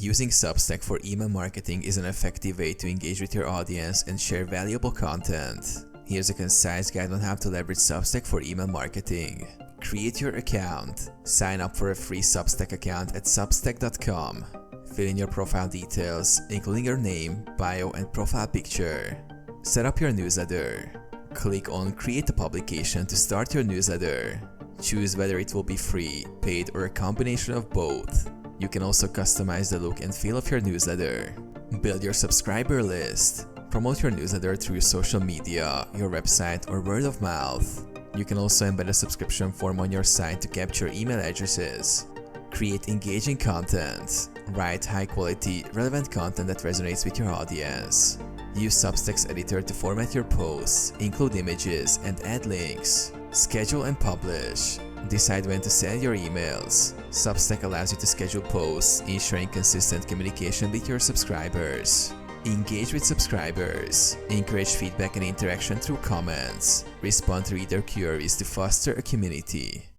Using Substack for email marketing is an effective way to engage with your audience and share valuable content. Here's a concise guide on how to leverage Substack for email marketing. Create your account. Sign up for a free Substack account at substack.com. Fill in your profile details, including your name, bio, and profile picture. Set up your newsletter. Click on Create a Publication to start your newsletter. Choose whether it will be free, paid, or a combination of both. You can also customize the look and feel of your newsletter. Build your subscriber list. Promote your newsletter through your social media, your website, or word of mouth. You can also embed a subscription form on your site to capture email addresses. Create engaging content. Write high-quality, relevant content that resonates with your audience. Use Substack's editor to format your posts, include images, and add links. Schedule and publish. Decide when to send your emails. Substack allows you to schedule posts, ensuring consistent communication with your subscribers. Engage with subscribers. Encourage feedback and interaction through comments. Respond to reader queries to foster a community.